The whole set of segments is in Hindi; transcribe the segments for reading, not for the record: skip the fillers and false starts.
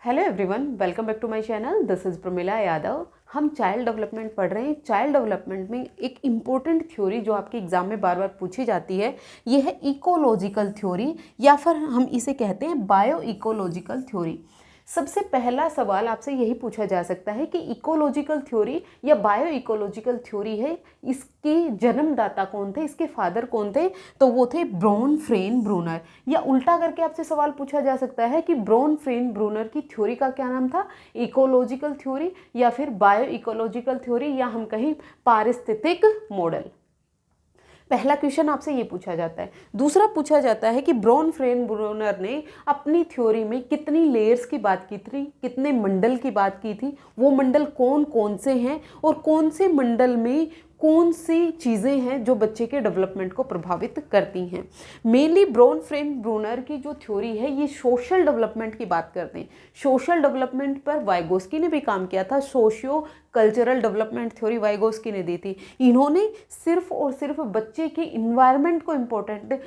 Hello everyone, welcome back to my channel. This is Pramila Yadav. हम चाइल्ड डेवलपमेंट पढ़ रहे हैं। चाइल्ड डेवलपमेंट में एक इम्पोर्टेंट थ्योरी जो आपके एग्जाम में बार बार पूछी जाती है, ये है इकोलॉजिकल थ्योरी, या फिर हम इसे कहते हैं बायो इकोलॉजिकल थ्योरी। सबसे पहला सवाल आपसे यही पूछा जा सकता है कि इकोलॉजिकल थ्योरी या बायो इकोलॉजिकल थ्योरी है, इसके जन्मदाता कौन थे, इसके फादर कौन थे? तो वो थे ब्रॉन-फ्रेन ब्रूनर। या उल्टा करके आपसे सवाल पूछा जा सकता है कि ब्रॉन-फ्रेन ब्रूनर की थ्योरी का क्या नाम था, इकोलॉजिकल थ्योरी या फिर बायो इकोलॉजिकल थ्योरी, या हम कहें पारिस्थितिक मॉडल। पहला क्वेश्चन आपसे ये पूछा जाता है। दूसरा पूछा जाता है कि ब्रॉन-फ्रेन ब्रूनर ने अपनी थ्योरी में कितनी लेयर्स की बात की थी, कितने मंडल की बात की थी, वो मंडल कौन कौन से हैं और कौन से मंडल में कौन सी चीज़ें हैं जो बच्चे के डेवलपमेंट को प्रभावित करती हैं। मेनली ब्रॉन-फ्रेन ब्रूनर की जो थ्योरी है ये सोशल डेवलपमेंट की बात करते हैं। सोशल डेवलपमेंट पर वाइगोस्की ने भी काम किया था। Socio cultural development theory Vygotsky ने दी थी। इन्होंने सिर्फ और सिर्फ बच्चे के इन्वायरमेंट को इम्पोर्टेंट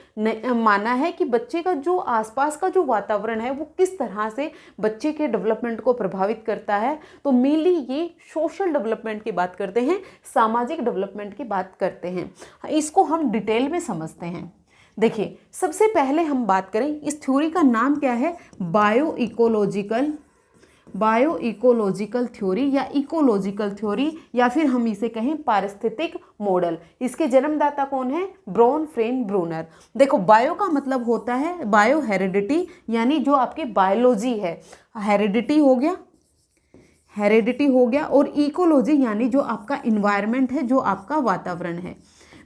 माना है कि बच्चे का जो आसपास का जो वातावरण है वो किस तरह से बच्चे के डेवलपमेंट को प्रभावित करता है। तो मेनली ये सोशल डेवलपमेंट की बात करते हैं, सामाजिक डेवलपमेंट की बात करते हैं। इसको हम डिटेल में समझते हैं। देखिए, सबसे पहले हम बात करें, इस थ्योरी का नाम क्या है? बायो इकोलॉजिकल थ्योरी या इकोलॉजिकल थ्योरी, या फिर हम इसे कहें पारिस्थितिक मॉडल। इसके जन्मदाता कौन है? ब्रॉन-फ्रेन ब्रूनर। देखो, बायो का मतलब होता है बायो हेरिडिटी, यानी जो आपकी बायोलॉजी है। हेरिडिटी हो गया और इकोलॉजी यानी जो आपका इन्वायरमेंट है, जो आपका वातावरण है।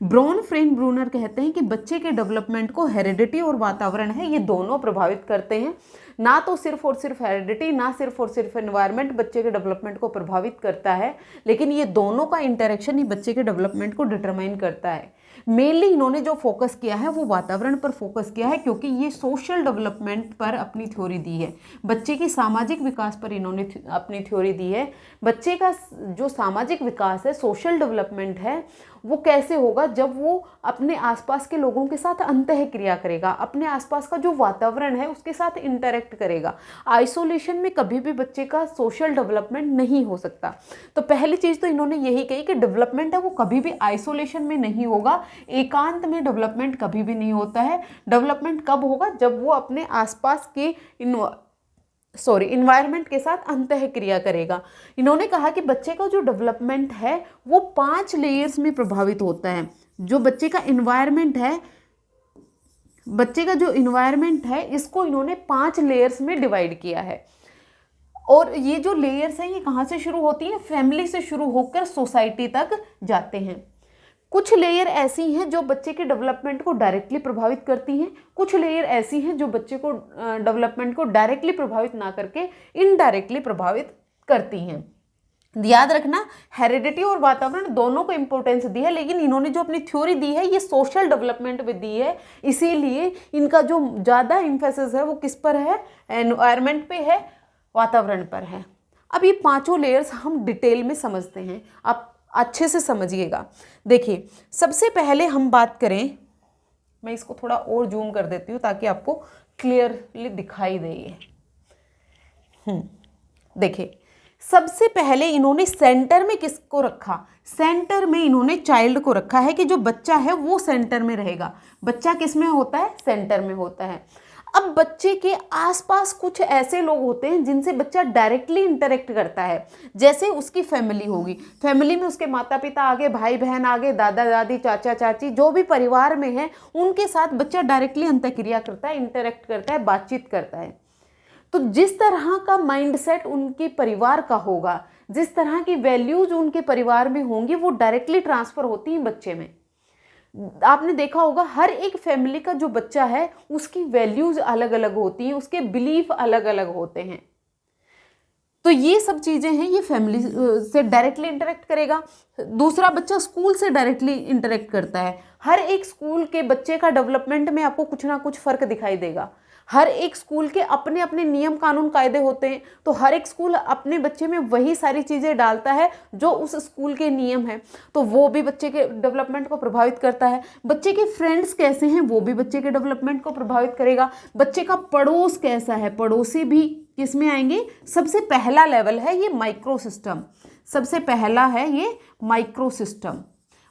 ब्रॉन-फ्रेन ब्रूनर कहते हैं कि बच्चे के डेवलपमेंट को हेरिडिटी और वातावरण है, ये दोनों प्रभावित करते हैं। ना तो सिर्फ और सिर्फ हेरिडिटी, ना सिर्फ और सिर्फ एनवायरनमेंट बच्चे के डेवलपमेंट को प्रभावित करता है, लेकिन ये दोनों का इंटरेक्शन ही बच्चे के डेवलपमेंट को डिटरमाइन करता है। मेनली इन्होंने जो फोकस किया है वो वातावरण पर फोकस किया है, क्योंकि ये सोशल डेवलपमेंट पर अपनी थ्योरी दी है। बच्चे के सामाजिक विकास पर इन्होंने अपनी थ्योरी दी है। बच्चे का जो सामाजिक विकास है, सोशल डेवलपमेंट है, वो कैसे होगा? जब वो अपने आसपास के लोगों के साथ अंतःक्रिया करेगा, अपने आसपास का जो वातावरण है उसके साथ इंटरेक्ट करेगा। आइसोलेशन में कभी भी बच्चे का सोशल डेवलपमेंट नहीं हो सकता। तो पहली चीज़ तो इन्होंने यही कही कि डेवलपमेंट है वो कभी भी आइसोलेशन में नहीं होगा, एकांत में डेवलपमेंट कभी भी नहीं होता है। डेवलपमेंट कब होगा? जब वो अपने आसपास के इन्वायरमेंट के साथ अंतःक्रिया करेगा। इन्होंने कहा कि बच्चे का जो डेवलपमेंट है वो 5 लेयर्स में प्रभावित होता है। जो बच्चे का इन्वायरमेंट है, इसको इन्होंने 5 लेयर्स में डिवाइड किया है। और ये जो लेयर्स हैं ये कहाँ से शुरू होती हैं? फैमिली से शुरू होकर सोसाइटी तक जाते हैं। कुछ लेयर ऐसी हैं जो बच्चे के डेवलपमेंट को डायरेक्टली प्रभावित करती हैं, कुछ लेयर ऐसी हैं जो बच्चे को डेवलपमेंट को डायरेक्टली प्रभावित ना करके इनडायरेक्टली प्रभावित करती हैं। याद रखना, हेरिडिटी और वातावरण दोनों को इंपॉर्टेंस दी है, लेकिन इन्होंने जो अपनी थ्योरी दी है ये सोशल डेवलपमेंट में दी है, इसीलिए इनका जो ज़्यादा इम्फेसिस है वो किस पर है? एनवायरनमेंट पे है, वातावरण पर है। अब ये पांचों लेयर्स हम डिटेल में समझते हैं, आप अच्छे से समझिएगा। देखिए, सबसे पहले हम बात करें, मैं इसको थोड़ा और जूम कर देती हूँ ताकि आपको क्लियरली दिखाई दे ये। देखिए, सबसे पहले इन्होंने सेंटर में किसको रखा? सेंटर में इन्होंने चाइल्ड को रखा है कि जो बच्चा है वो सेंटर में रहेगा। बच्चा किस में होता है? सेंटर में होता है। अब बच्चे के आसपास कुछ ऐसे लोग होते हैं जिनसे बच्चा डायरेक्टली इंटरेक्ट करता है। जैसे उसकी फैमिली होगी, फैमिली में उसके माता पिता आगे, भाई बहन आगे, दादा दादी, चाचा चाची, जो भी परिवार में है उनके साथ बच्चा डायरेक्टली अंतःक्रिया करता है, इंटरेक्ट करता है, बातचीत करता है। तो जिस तरह का माइंडसेट उनके परिवार का होगा, जिस तरह की वैल्यूज उनके परिवार में होंगी, वो डायरेक्टली ट्रांसफर होती हैं बच्चे में। आपने देखा होगा हर एक फैमिली का जो बच्चा है उसकी वैल्यूज अलग अलग होती हैं, उसके बिलीफ अलग अलग होते हैं। तो ये सब चीज़ें हैं, ये फैमिली से डायरेक्टली इंटरेक्ट करेगा। दूसरा, बच्चा स्कूल से डायरेक्टली इंटरेक्ट करता है। हर एक स्कूल के बच्चे का डेवलपमेंट में आपको कुछ ना कुछ फ़र्क दिखाई देगा। हर एक स्कूल के अपने अपने नियम कानून कायदे होते हैं, तो हर एक स्कूल अपने बच्चे में वही सारी चीज़ें डालता है जो उस स्कूल के नियम हैं, तो वो भी बच्चे के डेवलपमेंट को प्रभावित करता है। बच्चे के फ्रेंड्स कैसे हैं वो भी बच्चे के डेवलपमेंट को प्रभावित करेगा। बच्चे का पड़ोस कैसा है, पड़ोसी भी किस में आएंगे? सबसे पहला लेवल है ये माइक्रो सिस्टम, सबसे पहला है ये माइक्रो सिस्टम।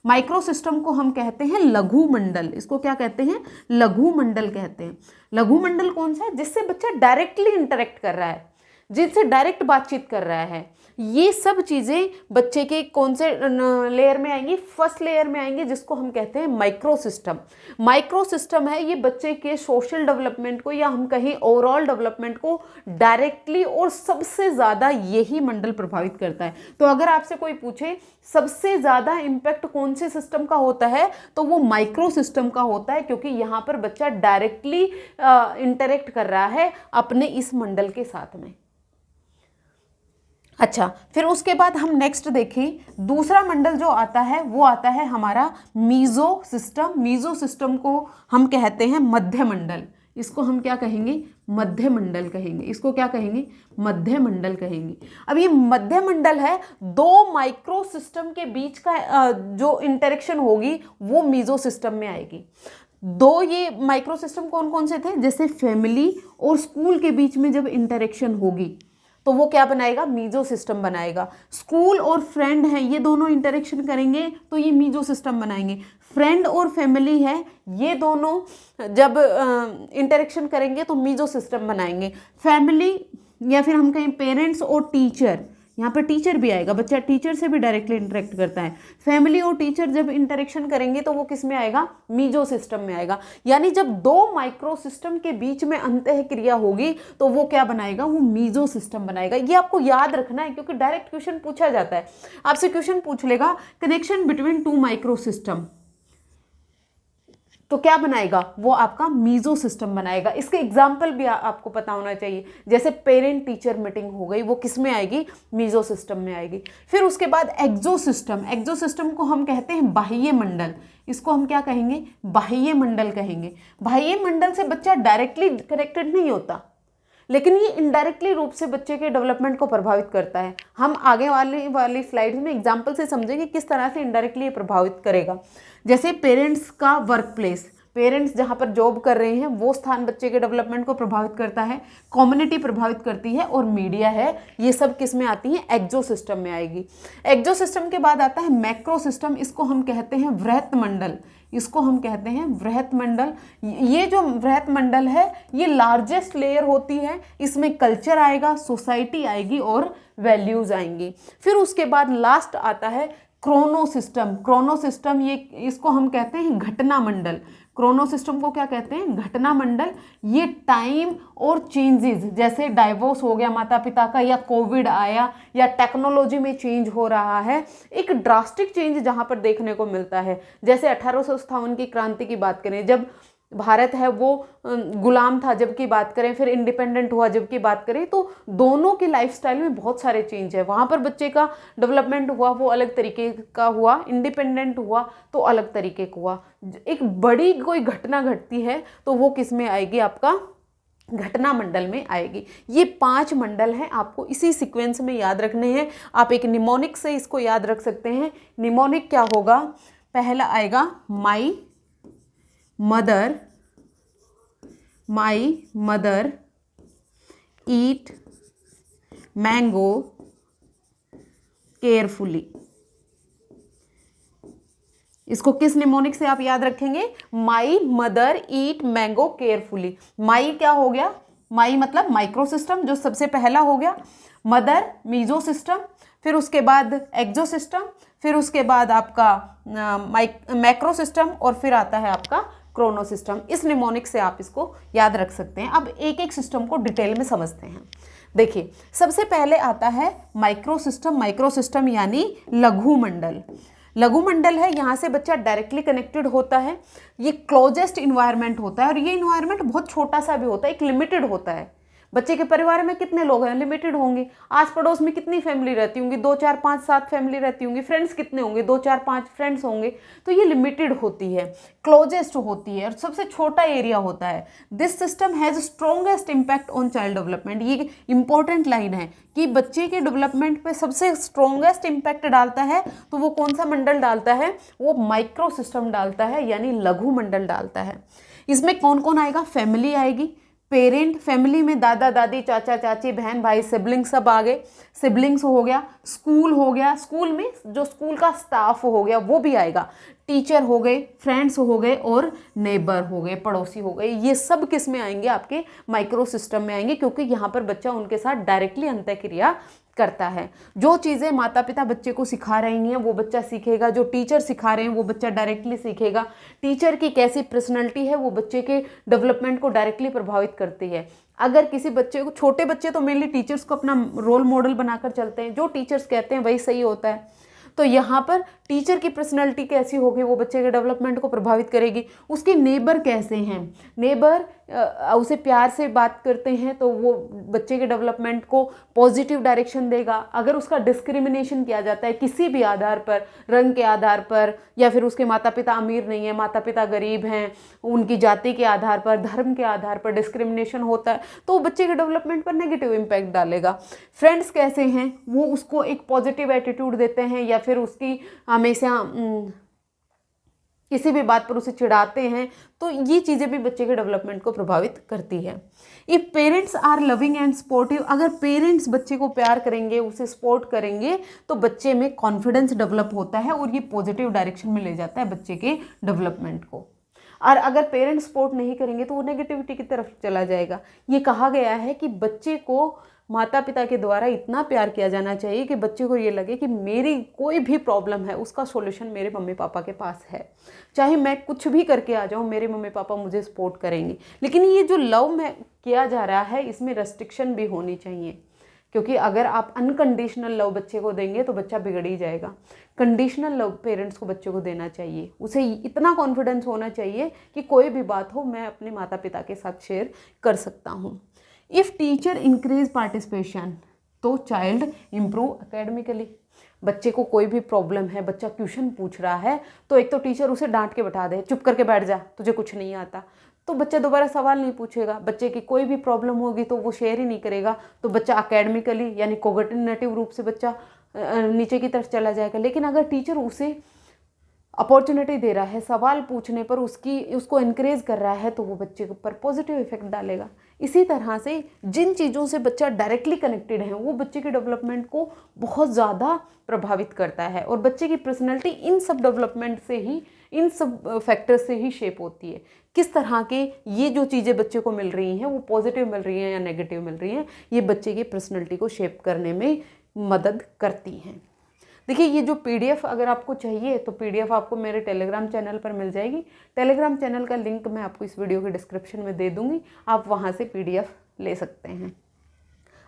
माइक्रो सिस्टम को हम कहते हैं लघु मंडल। इसको क्या कहते हैं? लघु मंडल कहते हैं। लघु मंडल कौन सा है? जिससे बच्चा डायरेक्टली इंटरेक्ट कर रहा है, जिससे डायरेक्ट बातचीत कर रहा है। ये सब चीज़ें बच्चे के कौन से लेयर में आएंगी? फर्स्ट लेयर में आएंगे, जिसको हम कहते हैं माइक्रो सिस्टम। माइक्रो सिस्टम है ये बच्चे के सोशल डेवलपमेंट को या हम कहीं ओवरऑल डेवलपमेंट को डायरेक्टली और सबसे ज़्यादा यही मंडल प्रभावित करता है। तो अगर आपसे कोई पूछे सबसे ज़्यादा इम्पैक्ट कौन से सिस्टम का होता है, तो वो माइक्रो सिस्टम का होता है, क्योंकि यहाँ पर बच्चा डायरेक्टली इंटरेक्ट कर रहा है अपने इस मंडल के साथ में। अच्छा, फिर उसके बाद हम नेक्स्ट देखें, दूसरा मंडल जो आता है वो आता है हमारा मीजो सिस्टम। मीजो सिस्टम को हम कहते हैं मध्य मंडल। इसको हम क्या कहेंगे? मध्य मंडल कहेंगे। इसको क्या कहेंगे? मध्य मंडल कहेंगे। अब ये मध्य मंडल है, दो माइक्रो सिस्टम के बीच का जो इंटरेक्शन होगी वो मीजो सिस्टम में आएगी। दो ये माइक्रो सिस्टम कौन कौन से थे? जैसे फैमिली और स्कूल के बीच में जब इंटरेक्शन होगी तो वो क्या बनाएगा? मीजो सिस्टम बनाएगा। स्कूल और फ्रेंड हैं, ये दोनों इंटरेक्शन करेंगे तो ये मीजो सिस्टम बनाएंगे। फ्रेंड और फैमिली है, ये दोनों जब इंटरेक्शन करेंगे तो मीजो सिस्टम बनाएंगे। फैमिली या फिर हम कहें पेरेंट्स और टीचर, यहाँ पर टीचर भी आएगा, बच्चा टीचर से भी डायरेक्टली इंटरेक्ट करता है। फैमिली और टीचर जब इंटरेक्शन करेंगे तो वो किस में आएगा? मीजो सिस्टम में आएगा। यानी जब दो माइक्रो सिस्टम के बीच में अंतःक्रिया होगी तो वो क्या बनाएगा? वो मीजो सिस्टम बनाएगा। ये आपको याद रखना है, क्योंकि डायरेक्ट क्वेश्चन पूछा जाता है। आपसे क्वेश्चन पूछ लेगा connection between two micro system, तो क्या बनाएगा? वो आपका मीजो सिस्टम बनाएगा। इसके एग्जाम्पल भी आपको पता होना चाहिए। जैसे पेरेंट टीचर मीटिंग हो गई, वो किस में आएगी? मीजो सिस्टम में आएगी। फिर उसके बाद एक्सो सिस्टम। एक्सो सिस्टम को हम कहते हैं बाह्य मंडल। इसको हम क्या कहेंगे? बाह्य मंडल कहेंगे। बाह्य मंडल से बच्चा डायरेक्टली कनेक्टेड नहीं होता, लेकिन ये इनडायरेक्टली रूप से बच्चे के डेवलपमेंट को प्रभावित करता है। हम आगे वाली स्लाइड्स में एग्जांपल से समझेंगे किस तरह से इनडायरेक्टली ये प्रभावित करेगा। जैसे पेरेंट्स का वर्क प्लेस, पेरेंट्स जहाँ पर जॉब कर रहे हैं वो स्थान बच्चे के डेवलपमेंट को प्रभावित करता है। कम्युनिटी प्रभावित करती है, और मीडिया है, ये सब किस में आती है? एक्सो सिस्टम में आएगी। एक्सो सिस्टम के बाद आता है मैक्रो सिस्टम। इसको हम कहते हैं वृहत मंडल। इसको हम कहते हैं वृहत मंडल। ये जो वृहत मंडल है ये लार्जेस्ट लेयर होती है। इसमें कल्चर आएगा, सोसाइटी आएगी और वैल्यूज आएंगी। फिर उसके बाद लास्ट आता है क्रोनो सिस्टम। क्रोनो सिस्टम ये इसको हम कहते हैं घटना मंडल। क्रोनो सिस्टम को क्या कहते हैं? घटना मंडल। ये टाइम और चेंजेस, जैसे डाइवोर्स हो गया माता पिता का, या कोविड आया, या टेक्नोलॉजी में चेंज हो रहा है, एक ड्रास्टिक चेंज जहाँ पर देखने को मिलता है। जैसे 1857 की क्रांति की बात करें, जब भारत है वो गुलाम था जब की बात करें, फिर इंडिपेंडेंट हुआ जब की बात करें, तो दोनों के लाइफस्टाइल में बहुत सारे चेंज है। वहाँ पर बच्चे का डेवलपमेंट हुआ वो अलग तरीके का हुआ, इंडिपेंडेंट हुआ तो अलग तरीके का हुआ। एक बड़ी कोई घटना घटती है तो वो किस में आएगी? आपका घटना मंडल में आएगी। ये 5 मंडल हैं, आपको इसी सीक्वेंस में याद रखने हैं। आप एक निमोनिक से इसको याद रख सकते हैं। निमोनिक क्या होगा? पहला आएगा my mother eat mango carefully. इसको किस निमोनिक से आप याद रखेंगे? My mother eat mango carefully. My क्या हो गया? माई मतलब माइक्रो सिस्टम जो सबसे पहला हो गया। मदर मीजो सिस्टम, फिर उसके बाद एक्सो सिस्टम, फिर उसके बाद आपका मैक्रो सिस्टम, और फिर आता है आपका क्रोनो सिस्टम। इस निमोनिक से आप इसको याद रख सकते हैं। अब एक एक सिस्टम को डिटेल में समझते हैं। देखिए, सबसे पहले आता है माइक्रो सिस्टम। माइक्रो सिस्टम यानी लघु मंडल। लघु मंडल है, यहाँ से बच्चा डायरेक्टली कनेक्टेड होता है। ये क्लोजेस्ट इन्वायरमेंट होता है, और ये इन्वायरमेंट बहुत छोटा सा भी होता है, एक लिमिटेड होता है। बच्चे के परिवार में कितने लोग हैं? लिमिटेड होंगे। आस पड़ोस में कितनी फैमिली रहती होंगी? 2 4 5 7 फैमिली रहती होंगी। फ्रेंड्स कितने होंगे? 2 4 5 फ्रेंड्स होंगे। तो ये लिमिटेड होती है, क्लोजेस्ट होती है, और सबसे छोटा एरिया होता है। This system has strongest impact on child development. ये इंपॉर्टेंट लाइन है कि बच्चे के डेवलपमेंट पे सबसे स्ट्रॉन्गेस्ट इम्पैक्ट डालता है, तो वो कौन सा मंडल डालता है? वो माइक्रो सिस्टम डालता है, यानी लघु मंडल डालता है। इसमें कौन कौन आएगा? फैमिली आएगी। पेरेंट, फैमिली में दादा दादी, चाचा चाची, बहन भाई, सिबलिंग सब आ गए, सिबलिंग्स हो गया। स्कूल हो गया, स्कूल में जो स्कूल का स्टाफ हो गया वो भी आएगा। टीचर हो गए, फ्रेंड्स हो गए और नेबर हो गए, पड़ोसी हो गए। ये सब किस में आएंगे? आपके माइक्रो सिस्टम में आएंगे, क्योंकि यहाँ पर बच्चा उनके साथ डायरेक्टली अंतःक्रिया करता है। जो चीज़ें माता पिता बच्चे को सिखा रही हैं वो बच्चा सीखेगा, जो टीचर सिखा रहे हैं वो बच्चा डायरेक्टली सीखेगा। टीचर की कैसी पर्सनैलिटी है वो बच्चे के डेवलपमेंट को डायरेक्टली प्रभावित करती है। अगर किसी बच्चे को, छोटे बच्चे तो मेनली टीचर्स को अपना रोल मॉडल बनाकर चलते हैं, जो टीचर्स कहते हैं वही सही होता है। तो यहाँ पर टीचर की पर्सनैलिटी कैसी होगी वो बच्चे के डेवलपमेंट को प्रभावित करेगी। उसके नेबर कैसे हैं, नेबर उसे प्यार से बात करते हैं तो वो बच्चे के डेवलपमेंट को पॉजिटिव डायरेक्शन देगा। अगर उसका डिस्क्रिमिनेशन किया जाता है किसी भी आधार पर, रंग के आधार पर, या फिर उसके माता पिता अमीर नहीं है, माता पिता गरीब हैं, उनकी जाति के आधार पर, धर्म के आधार पर डिस्क्रिमिनेशन होता है, तो वो बच्चे के डेवलपमेंट पर नेगेटिव इम्पैक्ट डालेगा। फ्रेंड्स कैसे हैं, वो उसको एक पॉजिटिव एटीट्यूड देते हैं या फिर उसकी हमेशा किसी भी बात पर उसे चिढ़ाते हैं, तो ये चीज़ें भी बच्चे के डेवलपमेंट को प्रभावित करती है। If parents are loving and supportive, अगर पेरेंट्स बच्चे को प्यार करेंगे, उसे सपोर्ट करेंगे, तो बच्चे में कॉन्फिडेंस डेवलप होता है और ये पॉजिटिव डायरेक्शन में ले जाता है बच्चे के डेवलपमेंट को। और अगर पेरेंट्स सपोर्ट नहीं करेंगे तो वो नेगेटिविटी की तरफ चला जाएगा। ये कहा गया है कि बच्चे को माता पिता के द्वारा इतना प्यार किया जाना चाहिए कि बच्चे को ये लगे कि मेरी कोई भी प्रॉब्लम है उसका सॉल्यूशन मेरे मम्मी पापा के पास है, चाहे मैं कुछ भी करके आ जाऊँ मेरे मम्मी पापा मुझे सपोर्ट करेंगे। लेकिन ये जो लव में किया जा रहा है इसमें रेस्ट्रिक्शन भी होनी चाहिए, क्योंकि अगर आप अनकंडीशनल लव बच्चे को देंगे तो बच्चा बिगड़ ही जाएगा। कंडीशनल लव पेरेंट्स को बच्चे को देना चाहिए, उसे इतना कॉन्फिडेंस होना चाहिए कि कोई भी बात हो मैं अपने माता पिता के साथ शेयर कर सकता हूँ। इफ़ टीचर इंक्रीज पार्टिसिपेशन तो चाइल्ड इम्प्रूव अकेडमिकली। बच्चे को कोई भी प्रॉब्लम है, बच्चा ट्यूशन पूछ रहा है, तो एक तो टीचर उसे डांट के बैठा दे, चुप करके बैठ जा, तुझे कुछ नहीं आता, तो बच्चा दोबारा सवाल नहीं पूछेगा। बच्चे की कोई भी प्रॉब्लम होगी तो वो शेयर ही नहीं करेगा, तो बच्चा अकेडमिकली यानी कोग्निटिव रूप से बच्चा नीचे की तरफ चला जाएगा। लेकिन अगर टीचर उसे अपॉर्चुनिटी दे रहा है, सवाल पूछने पर उसको इनक्रेज कर रहा है, तो वो बच्चे के ऊपर पॉजिटिव इफेक्ट डालेगा। इसी तरह से जिन चीज़ों से बच्चा डायरेक्टली कनेक्टेड है वो बच्चे के डेवलपमेंट को बहुत ज़्यादा प्रभावित करता है, और बच्चे की पर्सनैलिटी इन सब डेवलपमेंट से ही, इन सब फैक्टर से ही शेप होती है। किस तरह के ये जो चीज़ें बच्चे को मिल रही हैं वो पॉजिटिव मिल रही हैं या नेगेटिव मिल रही हैं, ये बच्चे की पर्सनैलिटी को शेप करने में मदद करती हैं। देखिए, ये जो पीडीएफ अगर आपको चाहिए तो पीडीएफ आपको मेरे टेलीग्राम चैनल पर मिल जाएगी। टेलीग्राम चैनल का लिंक मैं आपको इस वीडियो के डिस्क्रिप्शन में दे दूँगी, आप वहाँ से पीडीएफ ले सकते हैं।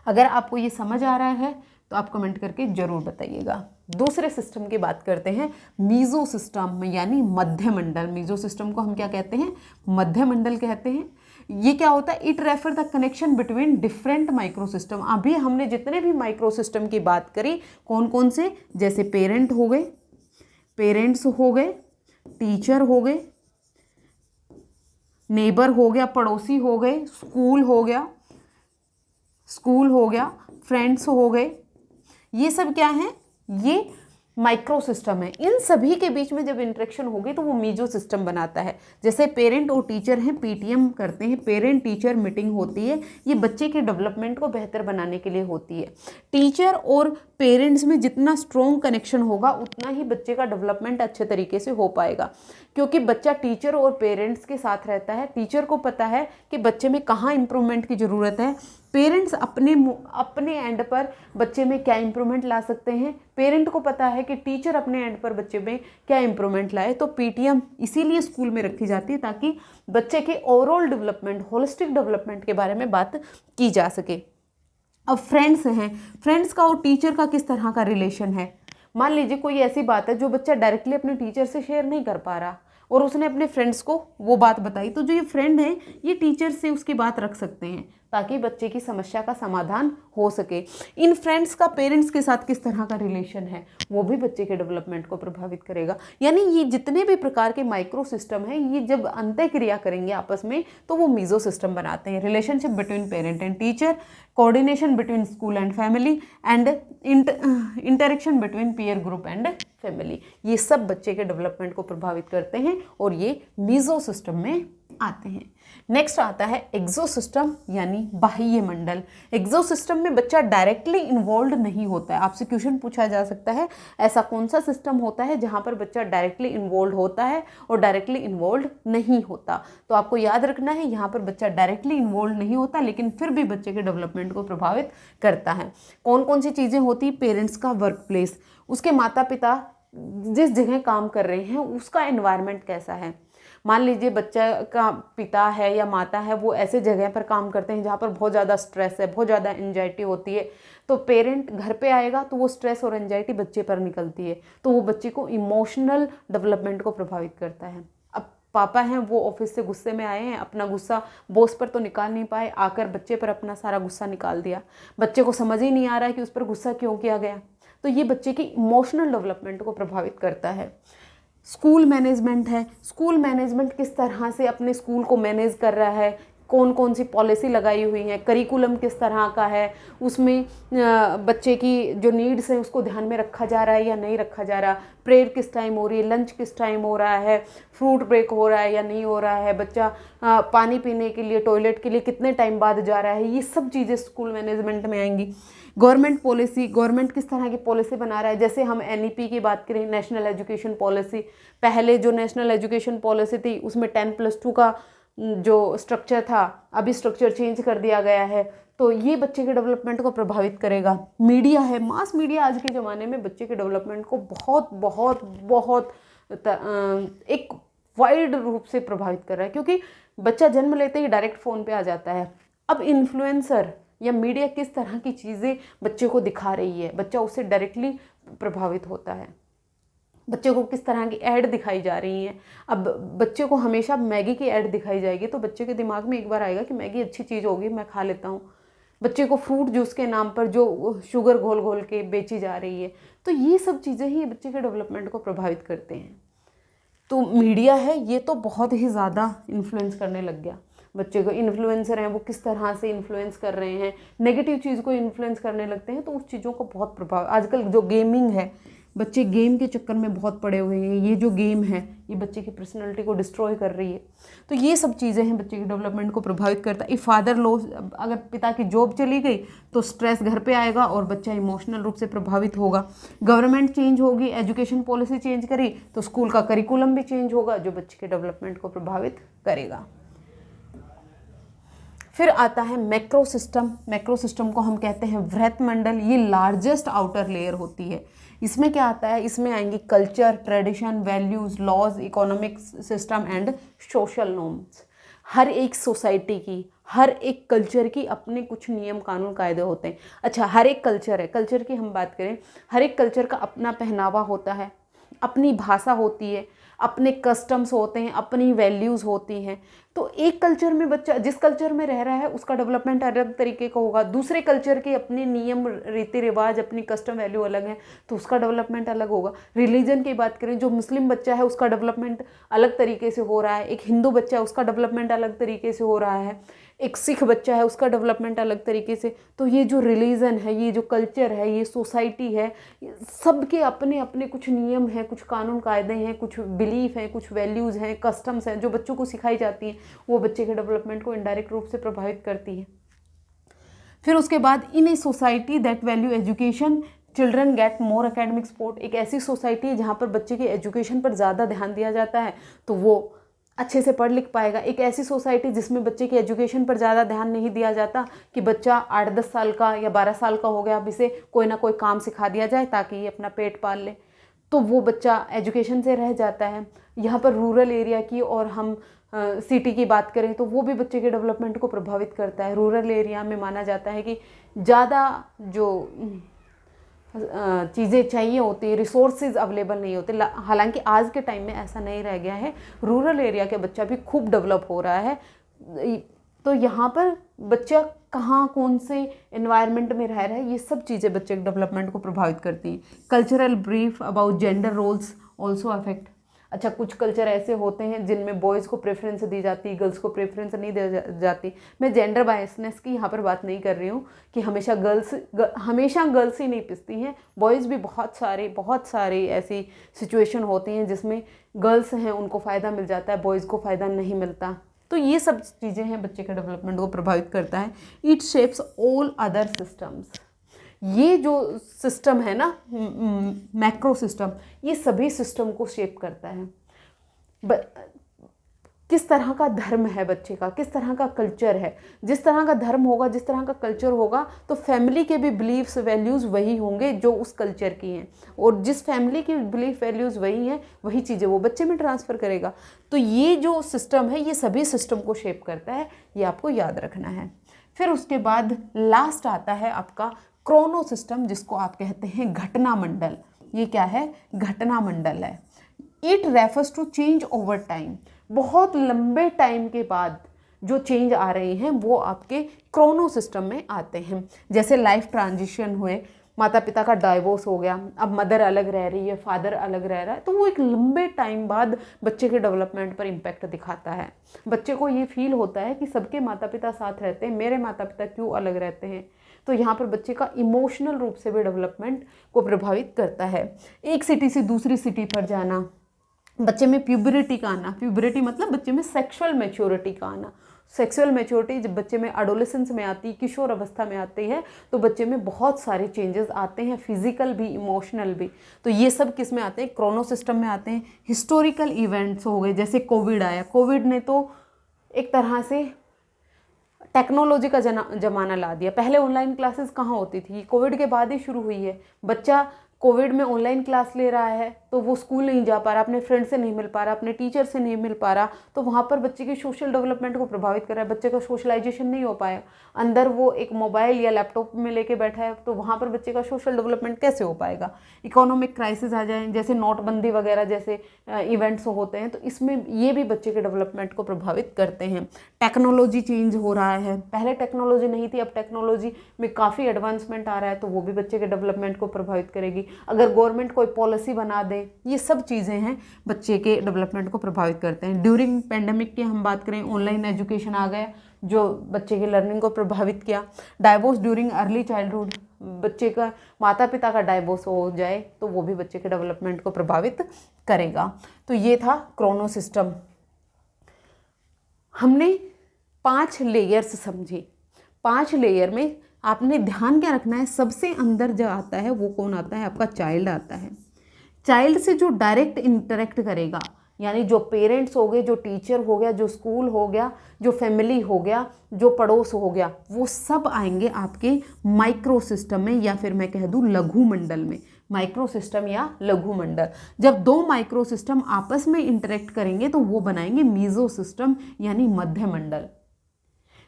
अगर आपको ये समझ आ रहा है तो आप कमेंट करके ज़रूर बताइएगा। दूसरे सिस्टम की बात करते हैं, मीजो सिस्टम यानी मध्यमंडल। मीजो सिस्टम को हम क्या कहते हैं? मध्यमंडल कहते हैं। ये क्या होता है? It refer the connection between different micro system. अभी हमने जितने भी माइक्रो सिस्टम की बात करी, कौन कौन से? जैसे पेरेंट हो गए, पेरेंट्स हो गए, टीचर हो गए, नेबर हो गया, पड़ोसी हो गए, स्कूल हो गया, फ्रेंड्स हो गए, ये सब क्या है? ये माइक्रो सिस्टम है। इन सभी के बीच में जब इंटरेक्शन होगी तो वो मीजो सिस्टम बनाता है। जैसे पेरेंट और टीचर हैं, पीटीएम करते हैं, पेरेंट टीचर मीटिंग होती है, ये बच्चे के डेवलपमेंट को बेहतर बनाने के लिए होती है। टीचर और पेरेंट्स में जितना स्ट्रॉन्ग कनेक्शन होगा उतना ही बच्चे का डेवलपमेंट अच्छे तरीके से हो पाएगा, क्योंकि बच्चा टीचर और पेरेंट्स के साथ रहता है। टीचर को पता है कि बच्चे में कहाँ इंप्रूवमेंट की ज़रूरत है, पेरेंट्स अपने एंड पर बच्चे में क्या इंप्रूवमेंट ला सकते हैं, पेरेंट को पता है कि टीचर अपने एंड पर बच्चे में क्या इंप्रूवमेंट लाए। तो पीटीएम इसीलिए स्कूल में रखी जाती है ताकि बच्चे के ओवरऑल डेवलपमेंट, होलिस्टिक डेवलपमेंट के बारे में बात की जा सके। अब फ्रेंड्स हैं, फ्रेंड्स का और टीचर का किस तरह का रिलेशन है? मान लीजिए कोई ऐसी बात है जो बच्चा डायरेक्टली अपने टीचर से शेयर नहीं कर पा रहा और उसने अपने फ्रेंड्स को वो बात बताई, तो जो ये फ्रेंड है ये टीचर से उसकी बात रख सकते हैं ताकि बच्चे की समस्या का समाधान हो सके। इन फ्रेंड्स का पेरेंट्स के साथ किस तरह का रिलेशन है वो भी बच्चे के डेवलपमेंट को प्रभावित करेगा। यानी ये जितने भी प्रकार के माइक्रो सिस्टम हैं ये जब अंतःक्रिया करेंगे आपस में तो वो मीजो सिस्टम बनाते हैं। Relationship between parent and teacher, coordination between school and family and interaction between peer group and family, ये सब बच्चे के डेवलपमेंट को प्रभावित करते हैं और ये मीजो सिस्टम में आते हैं। नेक्स्ट आता है एक्सोसिस्टम यानी बाह्य मंडल। एक्सोसिस्टम में बच्चा डायरेक्टली इन्वॉल्व नहीं होता है। आपसे क्वेश्चन पूछा जा सकता है ऐसा कौन सा सिस्टम होता है जहाँ पर बच्चा डायरेक्टली इन्वॉल्व होता है और डायरेक्टली इन्वॉल्व नहीं होता। तो आपको याद रखना है यहाँ पर बच्चा डायरेक्टली इन्वॉल्व नहीं होता लेकिन फिर भी बच्चे के डेवलपमेंट को प्रभावित करता है। कौन कौन सी चीज़ें होती? पेरेंट्स का वर्क प्लेस, उसके माता पिता जिस जगह काम कर रहे हैं उसका एनवायरनमेंट कैसा है। मान लीजिए बच्चा का पिता है या माता है वो ऐसे जगह पर काम करते हैं जहाँ पर बहुत ज़्यादा स्ट्रेस है, बहुत ज़्यादा एंजाइटी होती है, तो पेरेंट घर पे आएगा तो वो स्ट्रेस और एंजाइटी बच्चे पर निकलती है, तो वो बच्चे को इमोशनल डेवलपमेंट को प्रभावित करता है। अब पापा हैं वो ऑफिस से गुस्से में आए हैं, अपना गुस्सा बॉस पर तो निकाल नहीं पाए, आकर बच्चे पर अपना सारा गुस्सा निकाल दिया। बच्चे को समझ ही नहीं आ रहा है कि उस पर गुस्सा क्यों किया गया, तो ये बच्चे की इमोशनल डेवलपमेंट को प्रभावित करता है। स्कूल मैनेजमेंट है, स्कूल मैनेजमेंट किस तरह से अपने स्कूल को मैनेज कर रहा है, कौन कौन सी पॉलिसी लगाई हुई है, करिकुलम किस तरह का है, उसमें बच्चे की जो नीड्स हैं उसको ध्यान में रखा जा रहा है या नहीं रखा जा रहा, प्रेयर किस टाइम हो रही है, लंच किस टाइम हो रहा है, फ्रूट ब्रेक हो रहा है या नहीं हो रहा है, बच्चा पानी पीने के लिए टॉयलेट के लिए कितने टाइम बाद जा रहा है, ये सब चीज़ें स्कूल मैनेजमेंट में आएंगी। गवर्नमेंट पॉलिसी, गवर्नमेंट किस तरह की पॉलिसी बना रहा है, जैसे हम NEP की बात करें, नेशनल एजुकेशन पॉलिसी, पहले जो नेशनल एजुकेशन पॉलिसी थी उसमें 10+2 का जो स्ट्रक्चर था, अभी स्ट्रक्चर चेंज कर दिया गया है, तो ये बच्चे के डेवलपमेंट को प्रभावित करेगा। मीडिया है, मास मीडिया आज के ज़माने में बच्चे के डेवलपमेंट को बहुत बहुत बहुत एक वाइड रूप से प्रभावित कर रहा है, क्योंकि बच्चा जन्म लेते ही डायरेक्ट फ़ोन पे आ जाता है। अब इन्फ्लुएंसर या मीडिया किस तरह की चीज़ें बच्चे को दिखा रही है, बच्चा उससे डायरेक्टली प्रभावित होता है। बच्चे को किस तरह की ऐड दिखाई जा रही हैं, अब बच्चे को हमेशा मैगी की ऐड दिखाई जाएगी तो बच्चे के दिमाग में एक बार आएगा कि मैगी अच्छी चीज़ होगी, मैं खा लेता हूँ। बच्चे को फ्रूट जूस के नाम पर जो शुगर घोल घोल के बेची जा रही है, तो ये सब चीज़ें ही बच्चे के डेवलपमेंट को प्रभावित करते हैं। तो मीडिया है ये तो बहुत ही ज़्यादा इन्फ्लुएंस करने लग गया बच्चे को। इन्फ्लुएंसर हैं वो किस तरह से इन्फ्लुएंस कर रहे हैं, नेगेटिव चीज़ को इन्फ्लुएंस करने लगते हैं, तो उस चीज़ों का बहुत प्रभाव। आजकल जो गेमिंग है, बच्चे गेम के चक्कर में बहुत पड़े हुए हैं, ये जो गेम है ये बच्चे की पर्सनैलिटी को डिस्ट्रॉय कर रही है, तो ये सब चीज़ें हैं बच्चे की डेवलपमेंट को प्रभावित करता है। फादर लॉस, अगर पिता की जॉब चली गई तो स्ट्रेस घर पे आएगा और बच्चा इमोशनल रूप से प्रभावित होगा। गवर्नमेंट चेंज होगी, एजुकेशन पॉलिसी चेंज करी तो स्कूल का करिकुलम भी चेंज होगा जो बच्चे के डेवलपमेंट को प्रभावित करेगा। फिर आता है मैक्रो सिस्टम। मैक्रो सिस्टम को हम कहते हैं वृहत मंडल, ये लार्जेस्ट आउटर लेयर होती है। इसमें क्या आता है, इसमें आएंगी culture, tradition, values, laws, economic system and social norms. हर एक सोसाइटी की, हर एक कल्चर की अपने कुछ नियम कानून कायदे होते हैं। अच्छा, हर एक कल्चर है, कल्चर की हम बात करें, हर एक कल्चर का अपना पहनावा होता है, अपनी भाषा होती है, अपने कस्टम्स होते हैं, अपनी वैल्यूज़ होती हैं। तो एक कल्चर में बच्चा जिस कल्चर में रह रहा है उसका डेवलपमेंट अलग तरीके का होगा, दूसरे कल्चर के अपने नियम, रीति रिवाज, अपनी कस्टम वैल्यू अलग है तो उसका डेवलपमेंट अलग होगा। रिलीजन की बात करें, जो मुस्लिम बच्चा है उसका डेवलपमेंट अलग तरीके से हो रहा है, एक हिंदू बच्चा है उसका डेवलपमेंट अलग तरीके से हो रहा है, एक सिख बच्चा है उसका डेवलपमेंट अलग तरीके से। तो ये जो रिलीजन है, ये जो कल्चर है, ये सोसाइटी है, सबके अपने अपने कुछ नियम हैं, कुछ कानून कायदे हैं, कुछ बिलीफ हैं, कुछ वैल्यूज़ हैं, कस्टम्स हैं जो बच्चों को सिखाई जाती हैं, वो बच्चे के डेवलपमेंट को इनडायरेक्ट रूप से प्रभावित करती है। फिर उसके बाद in a society that value education children get more academic support. एक ऐसी सोसाइटी है जहाँ पर बच्चे के एजुकेशन पर ज़्यादा ध्यान दिया जाता है तो वो अच्छे से पढ़ लिख पाएगा। एक ऐसी सोसाइटी जिसमें बच्चे के एजुकेशन पर ज़्यादा ध्यान नहीं दिया जाता कि बच्चा 8-10 साल का या 12 साल का हो गया, अब इसे कोई ना कोई काम सिखा दिया जाए ताकि ये अपना पेट पाल ले, तो वो बच्चा एजुकेशन से रह जाता है। यहाँ पर रूरल एरिया की और हम सिटी की बात करें तो वो भी बच्चे के डेवलपमेंट को प्रभावित करता है। रूरल एरिया में माना जाता है कि ज़्यादा जो चीज़ें चाहिए होती है, रिसोर्सेज अवेलेबल नहीं होते। हालांकि आज के टाइम में ऐसा नहीं रह गया है, रूरल एरिया के बच्चा भी खूब डेवलप हो रहा है। तो यहाँ पर बच्चा कहाँ कौन से एनवायरनमेंट में रह रहा है, ये सब चीज़ें बच्चे के डेवलपमेंट को प्रभावित करती हैं। Cultural brief about gender roles also affect. अच्छा, कुछ कल्चर ऐसे होते हैं जिनमें बॉयज़ को प्रेफरेंस दी जाती है, गर्ल्स को प्रेफरेंस नहीं दी जाती। मैं जेंडर बायसनेस की यहाँ पर बात नहीं कर रही हूँ कि हमेशा गर्ल्स ही नहीं पिसती हैं, बॉयज़ भी बहुत सारी ऐसी सिचुएशन होती हैं जिसमें गर्ल्स हैं उनको फ़ायदा मिल जाता है, बॉयज़ को फ़ायदा नहीं मिलता। तो ये सब चीज़ें हैं बच्चे के डेवलपमेंट को प्रभावित करता है। It shapes all other systems, ये जो सिस्टम है ना मैक्रो सिस्टम, ये सभी सिस्टम को शेप करता है। किस तरह का धर्म है बच्चे का, किस तरह का कल्चर है, जिस तरह का धर्म होगा, जिस तरह का कल्चर होगा, तो फैमिली के भी बिलीफ्स वैल्यूज़ वही होंगे जो उस कल्चर की हैं, और जिस फैमिली की बिलीफ वैल्यूज़ वही हैं वही चीज़ें वो बच्चे में ट्रांसफ़र करेगा। तो ये जो सिस्टम है ये सभी सिस्टम को शेप करता है, ये आपको याद रखना है। फिर उसके बाद लास्ट आता है आपका क्रोनो सिस्टम, जिसको आप कहते हैं घटना मंडल। ये क्या है? घटना मंडल है। It refers to change over time, बहुत लंबे टाइम के बाद जो चेंज आ रहे हैं वो आपके क्रोनो सिस्टम में आते हैं। जैसे लाइफ ट्रांजिशन हुए, माता पिता का डाइवोर्स हो गया, अब मदर अलग रह रही है, फादर अलग रह रहा है, तो वो एक लंबे टाइम बाद बच्चे के डेवलपमेंट पर इम्पैक्ट दिखाता है। बच्चे को ये फील होता है कि सबके माता पिता साथ रहते हैं, मेरे माता पिता क्यों अलग रहते हैं। तो यहाँ पर बच्चे का इमोशनल रूप से भी डेवलपमेंट को प्रभावित करता है। एक सिटी से दूसरी सिटी पर जाना, बच्चे में प्यूबरिटी का आना, प्यूबरिटी मतलब बच्चे में सेक्सुअल मैच्योरिटी का आना। सेक्सुअल मैच्योरिटी जब बच्चे में एडोलेसेंस में आती है, किशोर अवस्था में आती है, तो बच्चे में बहुत सारे चेंजेस आते हैं, फिजिकल भी, इमोशनल भी। तो ये सब किस में आते हैं? क्रोनो सिस्टम में आते हैं। हिस्टोरिकल इवेंट्स हो गए, जैसे कोविड आया, कोविड ने तो एक तरह से टेक्नोलॉजी का जमाना ला दिया। पहले ऑनलाइन क्लासेस कहाँ होती थी? कोविड के बाद ही शुरू हुई है। बच्चा कोविड में ऑनलाइन क्लास ले रहा है तो वो स्कूल नहीं जा पा रहा, अपने फ्रेंड से नहीं मिल पा रहा, अपने टीचर से नहीं मिल पा रहा, तो वहाँ पर बच्चे की सोशल डेवलपमेंट को प्रभावित कर रहा है। बच्चे का सोशलाइजेशन नहीं हो पाया, अंदर वो एक मोबाइल या लैपटॉप में लेके बैठा है, तो वहाँ पर बच्चे का सोशल डेवलपमेंट कैसे हो पाएगा? इकोनॉमिक क्राइसिस आ जाए, जैसे नोटबंदी वगैरह जैसे इवेंट्स होते हैं, तो इसमें ये भी बच्चे के डेवलपमेंट को प्रभावित करते हैं। टेक्नोलॉजी चेंज हो रहा है, पहले टेक्नोलॉजी नहीं थी, अब टेक्नोलॉजी में काफ़ी एडवांसमेंट आ रहा है, तो वो भी बच्चे के डेवलपमेंट को प्रभावित करेगी। अगर गवर्नमेंट कोई पॉलिसी बना दे, ये सब चीज़ें हैं बच्चे के डेवलपमेंट को प्रभावित करते हैं। ड्यूरिंग पेंडेमिक की हम बात करें, ऑनलाइन एजुकेशन आ गया जो बच्चे की लर्निंग को प्रभावित किया। डाइवोर्स ड्यूरिंग अर्ली चाइल्डहुड, बच्चे का माता पिता का डाइवोर्स हो जाए तो वो भी बच्चे के डेवलपमेंट को प्रभावित करेगा। तो ये था क्रोनो सिस्टम। हमने 5 लेयर्स समझे। 5 लेयर में आपने ध्यान क्या रखना है, सबसे अंदर जो आता है वो कौन आता है? आपका चाइल्ड आता है। चाइल्ड से जो डायरेक्ट इंटरेक्ट करेगा, यानी जो पेरेंट्स हो गए, जो टीचर हो गया, जो स्कूल हो गया, जो फैमिली हो गया, जो पड़ोस हो गया, वो सब आएंगे आपके माइक्रो सिस्टम में, या फिर मैं कह दूँ लघु मंडल में। माइक्रो सिस्टम या लघु मंडल, जब 2 माइक्रो सिस्टम आपस में इंटरेक्ट करेंगे तो वो बनाएंगे मीजो सिस्टम यानी मध्य मंडल।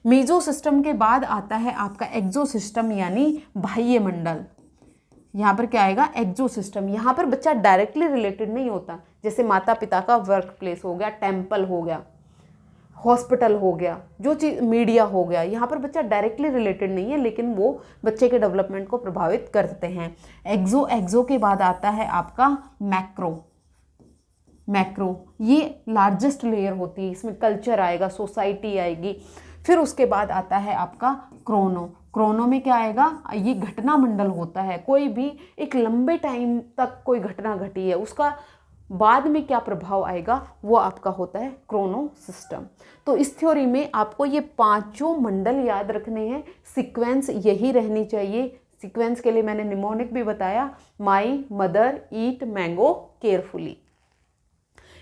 मीजो सिस्टम के बाद आता है आपका एक्सो सिस्टम यानी बाह्य मंडल। यहाँ पर क्या आएगा? एक्सो सिस्टम। यहाँ पर बच्चा डायरेक्टली रिलेटेड नहीं होता, जैसे माता पिता का वर्क प्लेस हो गया, टेम्पल हो गया, हॉस्पिटल हो गया, जो चीज़ मीडिया हो गया, यहाँ पर बच्चा डायरेक्टली रिलेटेड नहीं है, लेकिन वो बच्चे के डेवलपमेंट को प्रभावित करते हैं। एक्सो के बाद आता है आपका मैक्रो, ये लार्जेस्ट लेयर होती है, इसमें कल्चर आएगा, सोसाइटी आएगी। फिर उसके बाद आता है आपका क्रोनो में क्या आएगा? ये घटना मंडल होता है। कोई भी एक लंबे टाइम तक कोई घटना घटी है, उसका बाद में क्या प्रभाव आएगा वो आपका होता है क्रोनो सिस्टम। तो इस थ्योरी में आपको ये 5 मंडल याद रखने हैं, सीक्वेंस यही रहनी चाहिए। सीक्वेंस के लिए मैंने निमोनिक भी बताया, माई, मदर, ईट, मैंगो, केयरफुली,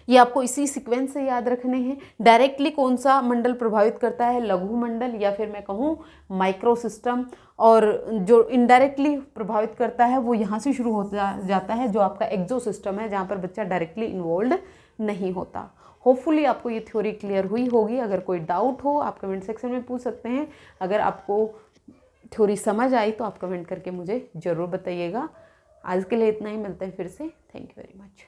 ये आपको इसी सीक्वेंस से याद रखने हैं। डायरेक्टली कौन सा मंडल प्रभावित करता है? लघु मंडल, या फिर मैं कहूँ माइक्रो सिस्टम। और जो इनडायरेक्टली प्रभावित करता है वो यहाँ से शुरू होता जाता है, जो आपका एक्सो सिस्टम है, जहाँ पर बच्चा डायरेक्टली इन्वॉल्व नहीं होता। होपफुली आपको ये थ्योरी क्लियर हुई होगी। अगर कोई डाउट हो आप कमेंट सेक्शन में पूछ सकते हैं। अगर आपको थ्योरी समझ आई तो आप कमेंट करके मुझे ज़रूर बताइएगा। आज के लिए इतना ही, मिलते हैं फिर से। Thank you very much.